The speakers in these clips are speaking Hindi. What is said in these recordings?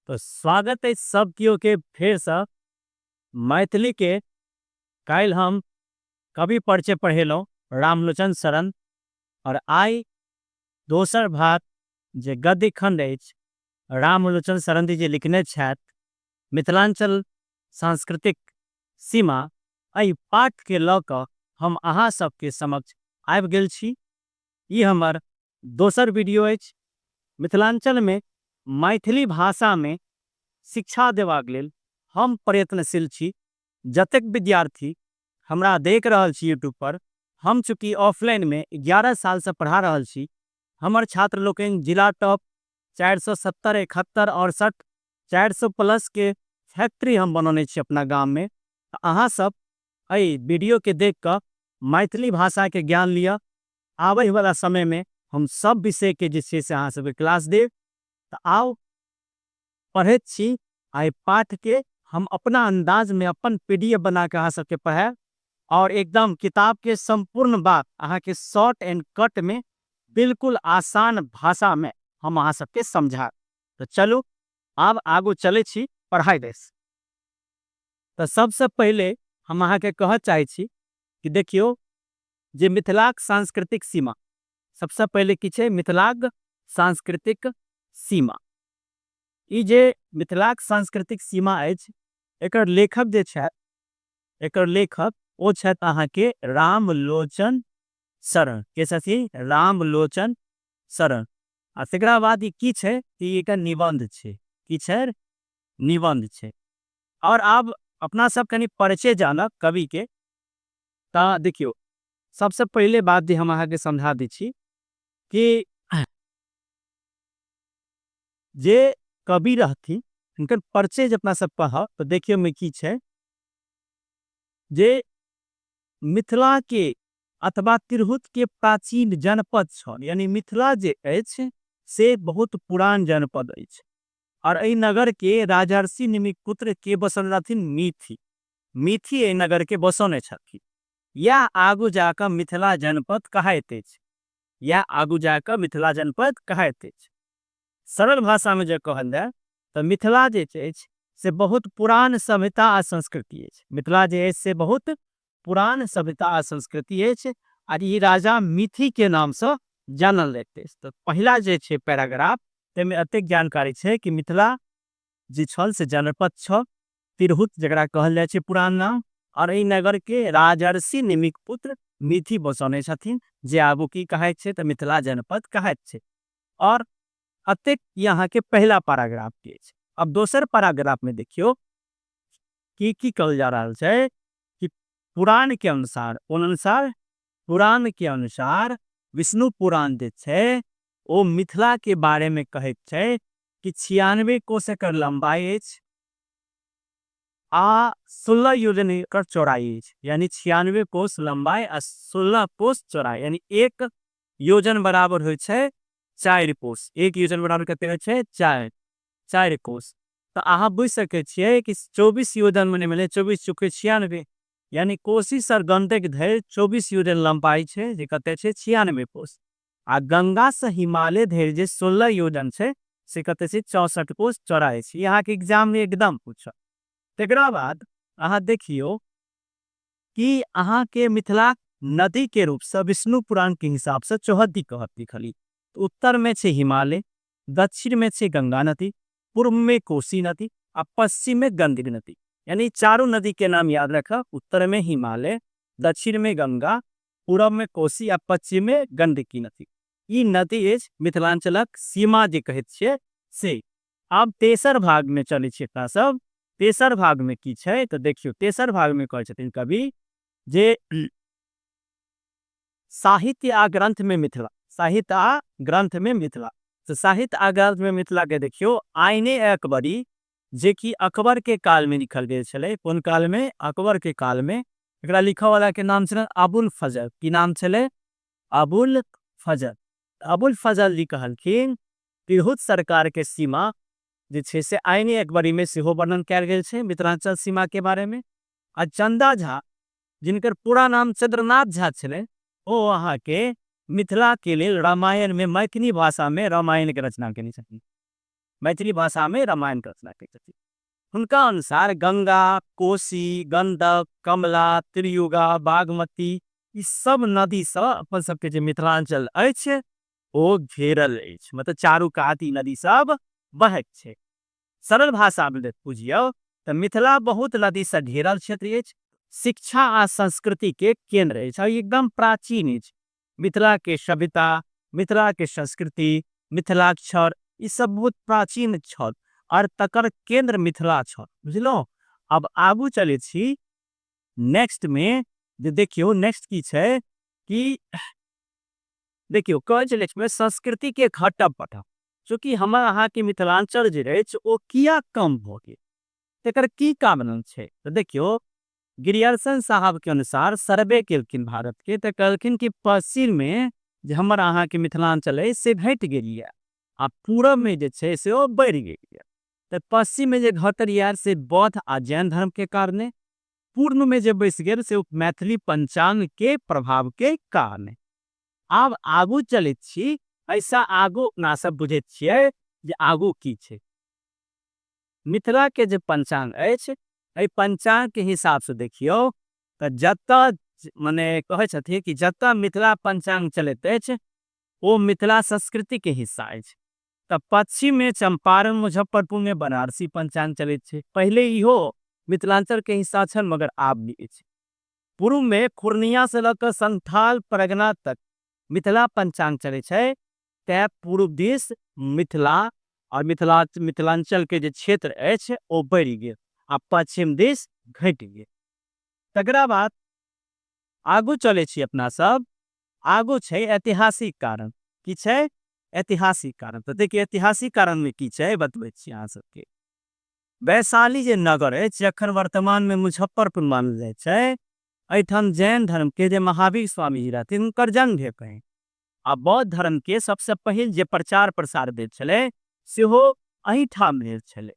तो स्वागत है सब कियो के फेर से मैथिली के काल्हि हम कवि परिचय पढ़ेलहुँ रामलोचन शरण और आइ दोसर भाग जे गद्य खंड अछि रामलोचन शरण जी जे लिखने छथि मिथिलांचल सांस्कृतिक सीमा एहि पाठ के लऽ कऽ हम अहाँ सबके समक्ष आबि गेल छी। ई हमर दोसर वीडियो अछि। मिथिलांचल में मैथिली भाषा में शिक्षा देबाक लेल हम प्रयत्नशील छी। जतेक विद्यार्थी हमरा देख रहल छी यूट्यूब पर, हम चूँकि ऑफलाइन में 11 साल से पढ़ा रहल छी। हमर छात्र लोकनि जिला टॉप 470 71 68 400 प्लस के फैक्ट्री हम बनौने छी अपना गाम में। अहाँ सब एहि वीडियो के देख कऽ मैथिली भाषा के ज्ञान लिअ। आबै वाला समय में हम सब विषय के जे छै से अहाँ सबके क्लास देब। तो आओ पढ़ैत छी आइ पाठ के हम अपना अंदाज में अपन पीडीएफ बना के अहाँ सबके पढ़ाएब और एकदम किताब के संपूर्ण बात अहाँ के शॉर्ट एंड कट में बिल्कुल आसान भाषा में हम अहाँ सबके समझाएब। तो चलू आब आगू चले छी पढ़ाई देश। तो सबसे पहले हम अहाँ के कह चाहे छी कि देखियो जे मिथिलाक सांस्कृतिक सीमा, सबसे पहले की छै मिथिलाक सांस्कृतिक सीमा। ई जे मिथिलाक सांस्कृतिक सीमा अछि एकर लेखक जे छथि एकर लेखक ओ छथि अहाँ के रामलोचन शरण। के छथिन रामलोचन शरण। आ तकरा बाद ई की छै कि एकर निबंध छै। की छै? निबंध छै। और आब अपना सब कनी परिचय जानब कवि के। ता देखियो सबसे पहले बात जे हम अहाँ के समझा दै छी कि जे कवि रहथिन हुनकर परिचय जब अपना सब पढ़ब तो देखियो में की छै जे मिथिला के अथवा तिरहुत के प्राचीन जनपद छल। यानी मिथिला जे अछि से बहुत पुरान जनपद अछि और एहि नगर के राजर्षि निमिक पुत्र के बसल रहथिन मीथी। मीथी एहि नगर के बसौने छथिन। या आगू जाकर मिथिला जनपद कहाइत अछि। या आगू जाकर मिथिला जनपद कहाइत अछि। सरल भाषा में जे कहल जाए तो मिथिला जे अछि से बहुत पुरान सभ्यता आ संस्कृति अछि। मिथिला जे अछि से बहुत पुरान सभ्यता आ संस्कृति अछि और ई राजा मिथी के नाम से जानल जाइत अछि। तो पहला जे छै पैराग्राफ तेमे एतेक जानकारी छै कि मिथिला जे छल से जनपद छल तिरहुत जकरा कहल जाय छै पुरान नाम। और एहि नगर के राजर्षि निमिक पुत्र मिथी बसौने छथिन जे आगू की कहाइत छै तो मिथिला जनपद कहाइत छै। और अतेक यहाँ के पहला पैराग्राफ के अछि। अब दोसर पैराग्राफ में देखियो की कहल जा रहा है कि पुराण के अनुसार पुराण के अनुसार विष्णु पुराण जे छै ओ मिथिला के बारे में कहैत छै कि 96 कोस एकर लंबाई अछि आ 16 योजन एकर चौड़ाई अछि। यानी 96 कोस लंबाई आ 16 कोस चौड़ाई यानी 1 योजन बराबर होइ छै 4 कोस। 1 योजन बराबर कते होइ छै 4 कोस। तो अहाँ बुझ सके छिए कि 24 योजन मने मिले 24 चुके 96 यानी कोसी सर गंडक धरि 24 योजन लंबाई छै जे कते छै 96 कोस। आ गंगा से हिमालय धरि जे 16 योजन छै से कते छै 64 कोस चौड़ाई छै। यहाँ के एग्जाम में एकदम पूछत। तकरा बाद अहाँ देखियो कि अहाँ के मिथिला नदी के रूप से विष्णु पुराण के हिसाब से चौहद्दी कहत लिखली। उत्तर में छै हिमालय, दक्षिण में छै गंगा नदी, पूर्व में कोसी नदी और पश्चिम में गंडक नदी। यानी चारों नदी के नाम याद रखा। उत्तर में हिमालय, दक्षिण में गंगा, पूर्व में कोसी और पश्चिम में गंडकी नदी। ई नदी अछि मिथिलांचलक सीमा जे कहैत छियै से। आब तेसर भाग में चले छियै अपना सब। तेसर भाग में की छै तो देखियो तेसर भाग में कहै छथिन कवि जे साहित्य आ ग्रंथ में मिथिला। साहित्य आ ग्रंथ में मिथिला। तो साहित्य आ ग्रंथ में मिथिला के देखियो आईने अकबरी जे कि अकबर के काल में लिखल गेल छले। कोन काल में? अकबर के काल में। एकरा लिखा वाला के नाम छले अबुल फजल। की नाम छले? अबुल फजल। अबुल फजल जी कहलखिन तिरहुत सरकार के सीमा जे छै से आईने अकबरी में सेहो वर्णन कैल गेल छै मिथिलांचल सीमा के बारे में। आ चंदा झा जिनकर पूरा नाम चंद्रनाथ झा छले ओ अहाँ के मिथिला के लेल रामायण में मैथिली भाषा में रामायण के रचना केने छथिन। मैथिली भाषा में रामायण के रचना करै छथिन। हुनका अनुसार गंगा, कोसी, गंडक, कमला, त्रियुगा, बागमती ई सब नदी से अपन सबके जे मिथिलांचल अछि ओ घेरल अछि, मतलब चारू कात ई नदी सब बहैत छै। सरल भाषा में बुझियौ तऽ मिथिला बहुत नदी से घेरल क्षेत्र अछि, शिक्षा आ संस्कृति के केंद्र अछि, और ई एकदम प्राचीन अछि। मिथिला के सभ्यता, मिथिला के संस्कृति, मिथिलाक्षर ई सब बहुत प्राचीन छल और तकर केंद्र मिथिला छल, बुझलहुँ। अब आगू चले छी नेक्स्ट में, जे देखियो नेक्स्ट की छै कि देखियो कहै छै नेक्स्ट में संस्कृति के घटब बढ़ब, चूंकि हमर अहाँ के मिथिलांचल जे अछि ओ किया कम भ गेल, तेकर की कारण छै। तो देखियो गिरियर्सन साहब के अनुसार सर्वे केलखिन भारत के, तो कहलखिन कि पश्चिम में जे हमर अहाँ के मिथिलांचल है से घट गेल है, आ पूरब में जे छै से ओ बढ़ गेल है। तो पश्चिम में जे घटल यार से बौद्ध आ जैन धर्म के कारणे, पूर्व में जे बैस गेल से मैथिली पंचांग के प्रभाव के कारणे। आब आगू चलैत छी, ऐसा आगू अपना सब बुझैत छियै जे आगू की छै। मिथिला के जे पंचांग अछि, एहि पंचांग के हिसाब से देखियो तो जतऽ मने कहै छथिन कि जतऽ मिथिला पंचांग चलैत अछि ओ मिथिला संस्कृति के हिस्सा अछि। तऽ पश्चिम में चंपारण, मुजफ्फरपुर में बनारसी पंचांग चलैत छै, पहले इहो मिथिलांचल के हिस्सा छल मगर आब भी अछि। पूर्व में पूर्णिया से लऽ कऽ संथाल परगना तक मिथिला पंचांग चलै छै, तै पूर्व दिस मिथिला और मिथिलांचल के जे क्षेत्र अछि ओ बढ़ गेल आ पश्चिम दिस घट गेल। तकरा बाद आगू चले छी अपना सब, आगू छै ऐतिहासिक कारण। की छै? ऐतिहासिक कारण। तो देखिए ऐतिहासिक कारण में की छै बतबै छी अहाँ सबके। वैशाली जे नगर अछि, जखन वर्तमान में मुजफ्फरपुर मानल जाइ छै, एठाम जैन धर्म के जे महावीर स्वामी जी रहथिन हुनकर जन्म भेल रहे, आ बौद्ध धर्म के सबसे पहिल जे प्रचार प्रसार भेल छलै सेहो एहिठाम भेल छलै।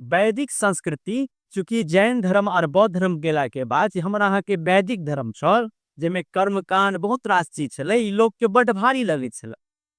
वैदिक संस्कृति, चूंकि जैन धर्म और बौद्ध धर्म गेला के बाद जे हमर अहाँ के वैदिक धर्म छल, जेमे कर्मकांड बहुत रास चीज छलै, ई लोग के बड़ भारी लगै छलै,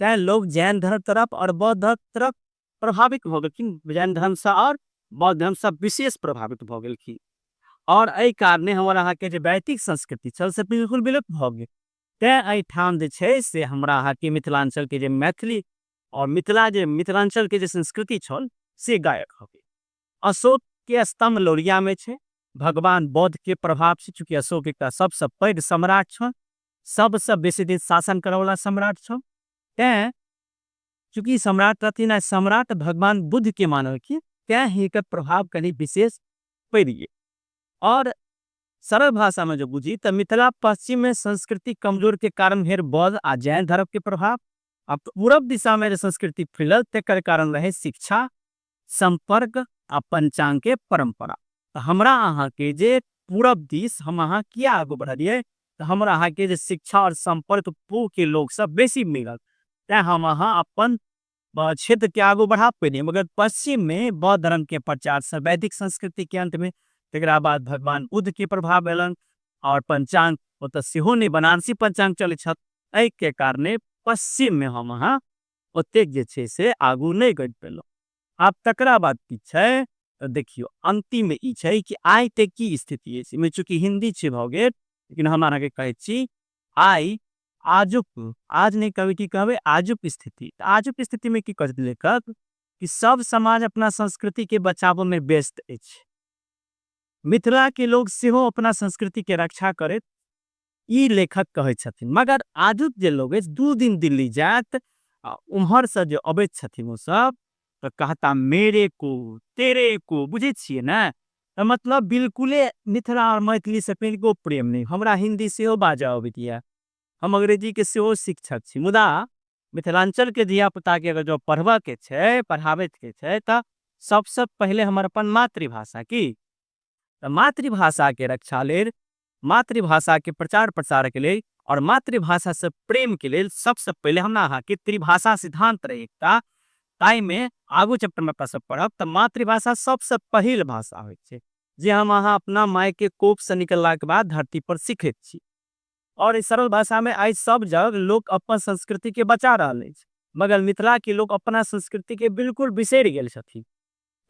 तैं लोग जैन धर्म तरफ और बौद्ध धर्म तरफ प्रभावित भ गेलखिन। जैन धर्म से और बौद्ध धर्म से विशेष प्रभावित भ गेलखिन, और एहि कारणे हमर अहाँ के जे वैदिक संस्कृति छल से बिल्कुल विलुप्त भ गेल। तैं एहिठाम जे छै से हमरा अहाँ के मिथिलांचल के जे मैथिली और मिथिलांचल के जे संस्कृति छल से गायब भ गेल। अशोक के स्तंभ लोरिया में छै, भगवान बौद्ध के प्रभाव से, चूंकि अशोक एक सबसे पैघ सम्राट छल, सबसे बेसी दिन शासन करे वाला सम्राट छल, तैं चूंकि सम्राट रहथिन, सम्राट भगवान बुद्ध के मानलखिन, तैं हिनकर प्रभाव कनी विशेष पड़ गेल। और सरल भाषा में जो बुझी तो मिथिला पश्चिम में संस्कृति कमजोर के कारण भेल बौद्ध आ जैन धर्म के प्रभाव, अब पूरब दिशा में जो संस्कृति फैलल तेकर कारण रहे शिक्षा, संपर्क आ पंचांग के परंपरा। तो हमरा अहाँ के जे पूरब दिस हम अहाँ किया आगू बढ़लिए, तो हमरा अहाँ के जे शिक्षा और संपर्क पूर्व के लोग सब बेसी मिलल, तैं हम अहाँ अपन क्षेत्र के आगू बढ़ा पेलिए। मगर पश्चिम में बौद्ध धर्म के प्रचार से वैदिक संस्कृति के अंत में, तकरा बाद भगवान बुद्ध के प्रभाव एलन, और पंचांग ओतऽ सेहो नहीं बनारसी पंचांग चलै छल, एहि के कारणे पश्चिम में हम अहाँ ओतेक जे छै से आगू नहीं बढ़ि पेलहुँ। आब तकरा बाद की छै तो देखियो अंतिम में ई छै कि आइ ते की स्थिति अछि, में चूंकि हिंदी छै भ गेल, लेकिन हम अहाँ के कहै छी आइ आजुक, आज नहीं कहबै की कहबै आजुक स्थिति। आजुक स्थिति में की कहै लेखक कि सब समाज अपना संस्कृति के बचाव में व्यस्त अछि, मिथिला के लोग सेहो अपना संस्कृति के रक्षा करैत, ई लेखक कहै छथिन। मगर आजुक जे लोग अछि, 2 दिन दिल्ली जात उम्हर से जे अबैत छथिन ओ सब, तो कहता मेरे को तेरे को, बुझे छिए ना, तो मतलब बिल्कुले मिथिला और मैथिली से कनिको प्रेम नहीं। हमरा हिंदी सेहो बाजा अबैया, हम अंग्रेजी के सेहो शिक्षक छी, मुदा मिथिलांचल के धिया पुता के अगर जो पढ़बा के छै, पढ़ावे के छै, तो सबसे पहले हमर अपन मातृभाषा की, तो मातृभाषा के रक्षा लेल, मातृभाषा के प्रचार प्रसार के लेल और मातृभाषा से प्रेम के लेल सबसे पहले हमरा अहाँ के त्रिभाषा सिद्धांत रहे एकटा, ताई में आगू चैप्टर में सब पढ़ब तो मातृभाषा सबसे पहिल भाषा होय छै जे हम अहाँ अपना माय के कोख से निकलला के बाद धरती पर सीखैत छी। और इस सरल भाषा में आज सब जग लोग अपन संस्कृति के बचा रहल अछि। मगर मिथिला के लोग अपना संस्कृति के बिल्कुल बिसरि गेल छथिन।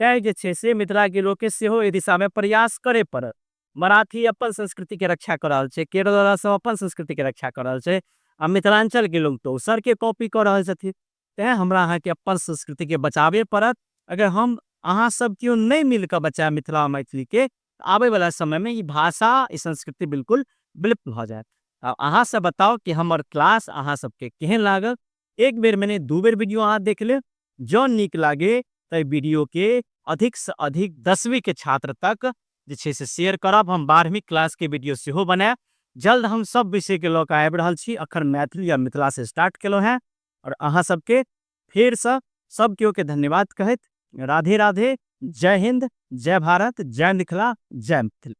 तैं जे छै से मिथिला के लोग के सेहो एहि दिशा में प्रयास करे पड़त। मराठी अपन संस्कृति के रक्षा कर रहल छै, केरल वाला सब अपन संस्कृति के रक्षा कर रहल छै, आ मिथिलांचल के लोग दोसर के कॉपी कर रहल छथिन। तैं हमरा अहाँ के अपन संस्कृति के बचावे पड़त। अगर हम अहाँ सब केओ नहीं मिलकर बचाए मिथिला और मैथिली के, आबे वाला समय में ई भाषा, ई संस्कृति बिल्कुल विलुप्त भ जायत। अहाँ सब बताओ कि हमर क्लास अहाँ सबके केहन लागल। एक बेर मैंने 2 बेर वीडियो अहाँ देख ले। जो नीक लागे तो वीडियो के अधिक से अधिक 10वीं के छात्र तक जे छै से शेयर करब। हम 12वीं क्लास के वीडियो सेहो बनाएब। जल्द हम सब विषय के लऽ कऽ आबि रहल छी। अखन मैथिली आ मिथिला से स्टार्ट केलहुँ हैं, और अहाँ सबके फेर से सब केओ के धन्यवाद कहैत राधे राधे। जय हिंद, जय भारत, जय मिथिला, जय मिथिला।